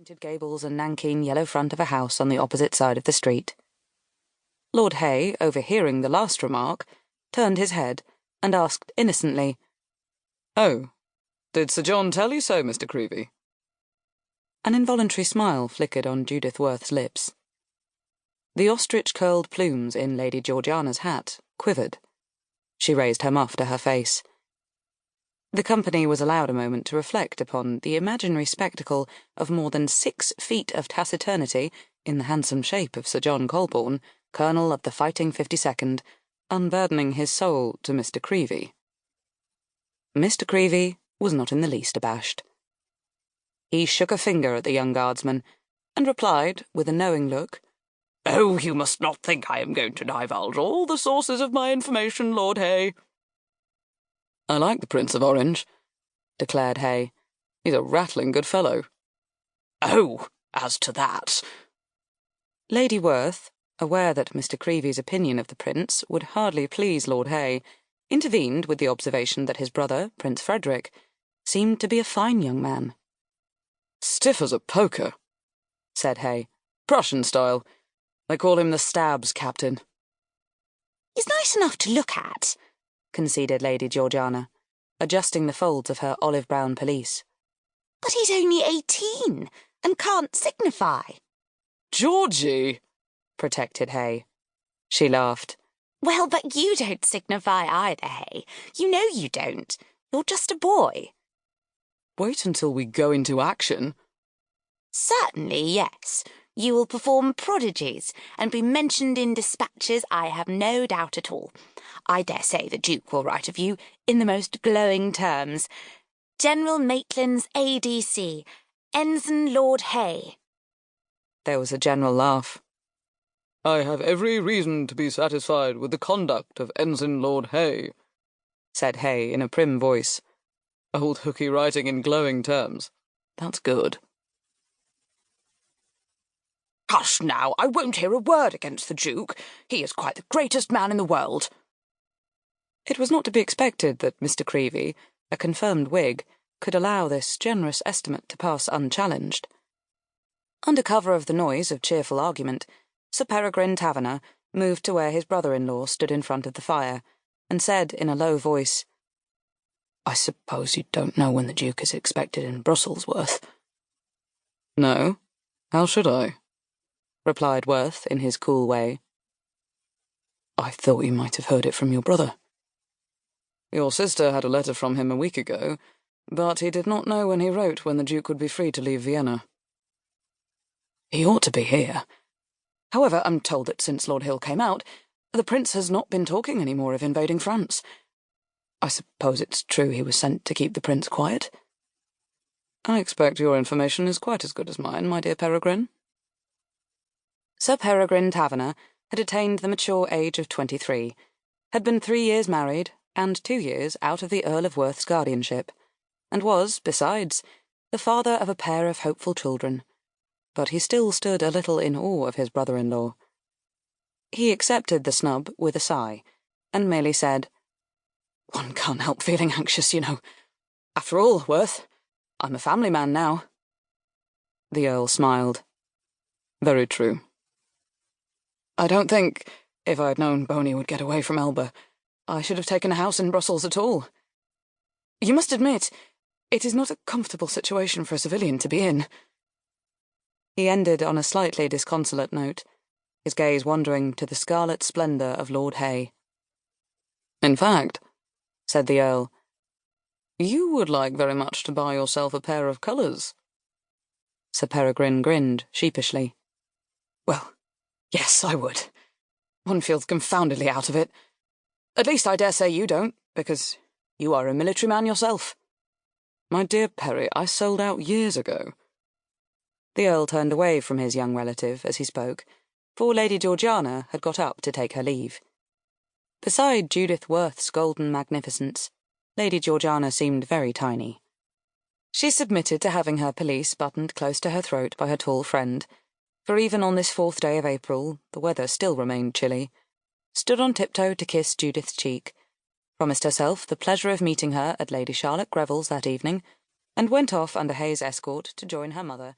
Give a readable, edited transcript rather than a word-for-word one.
painted gables and nankeen yellow front of a house on the opposite side of the street. Lord Hay, overhearing the last remark, turned his head and asked innocently, "Oh, did Sir John tell you so, Mr. Creevey?" An involuntary smile flickered on Judith Worth's lips. The ostrich-curled plumes in Lady Georgiana's hat quivered. She raised her muff to her face. The company was allowed a moment to reflect upon the imaginary spectacle of more than 6 feet of taciturnity in the handsome shape of Sir John Colborne, Colonel of the Fighting 52nd, unburdening his soul to Mr. Creevey. Mr. Creevey was not in the least abashed. He shook a finger at the young guardsman, and replied, with a knowing look, "Oh, you must not think I am going to divulge all the sources of my information, Lord Hay." "I like the Prince of Orange," declared Hay. "He's a rattling good fellow." "Oh, as to that—" Lady Worth, aware that Mr. Creevey's opinion of the Prince would hardly please Lord Hay, intervened with the observation that his brother, Prince Frederick, seemed to be a fine young man. "Stiff as a poker," said Hay. "Prussian style. They call him the Stabs Captain." "He's nice enough to look at," conceded Lady Georgiana, adjusting the folds of her olive-brown pelisse. "But he's only 18, and can't signify." "Georgie!" protected Hay. She laughed. "Well, but you don't signify either, Hay. You know you don't. You're just a boy." "Wait until we go into action." "Certainly, yes. You will perform prodigies, and be mentioned in dispatches, I have no doubt at all. I dare say the Duke will write of you in the most glowing terms. General Maitland's ADC, Ensign Lord Hay." There was a general laugh. "I have every reason to be satisfied with the conduct of Ensign Lord Hay," said Hay in a prim voice. "Old Hooky writing in glowing terms. That's good." "Hush now, I won't hear a word against the Duke. He is quite the greatest man in the world." It was not to be expected that Mr. Creevey, a confirmed Whig, could allow this generous estimate to pass unchallenged. Under cover of the noise of cheerful argument, Sir Peregrine Taverner moved to where his brother-in-law stood in front of the fire, and said in a low voice, "I suppose you don't know when the Duke is expected in Brussels, Worth?" "No. How should I?" replied Worth in his cool way. "I thought you might have heard it from your brother." "Your sister had a letter from him a week ago, but he did not know when he wrote when the Duke would be free to leave Vienna." "He ought to be here. However, I'm told that since Lord Hill came out, the Prince has not been talking any more of invading France. I suppose it's true he was sent to keep the Prince quiet?" "I expect your information is quite as good as mine, my dear Peregrine." Sir Peregrine Taverner had attained the mature age of 23, had been 3 years married, and 2 years out of the Earl of Worth's guardianship, and was, besides, the father of a pair of hopeful children. But he still stood a little in awe of his brother-in-law. He accepted the snub with a sigh, and merely said, "One can't help feeling anxious, you know. After all, Worth, I'm a family man now." The Earl smiled. "Very true. I don't think, if I'd known Boney would get away from Elba, I should have taken a house in Brussels at all. You must admit, it is not a comfortable situation for a civilian to be in." He ended on a slightly disconsolate note, his gaze wandering to the scarlet splendour of Lord Hay. "In fact," said the Earl, "you would like very much to buy yourself a pair of colours." Sir Peregrine grinned sheepishly. "Well, yes, I would. One feels confoundedly out of it. At least I dare say you don't, because you are a military man yourself." "My dear Perry, I sold out years ago." The Earl turned away from his young relative as he spoke, for Lady Georgiana had got up to take her leave. Beside Judith Worth's golden magnificence, Lady Georgiana seemed very tiny. She submitted to having her pelisse buttoned close to her throat by her tall friend, for even on this 4th day of April the weather still remained chilly, stood on tiptoe to kiss Judith's cheek, promised herself the pleasure of meeting her at Lady Charlotte Greville's that evening, and went off under Hay's escort to join her mother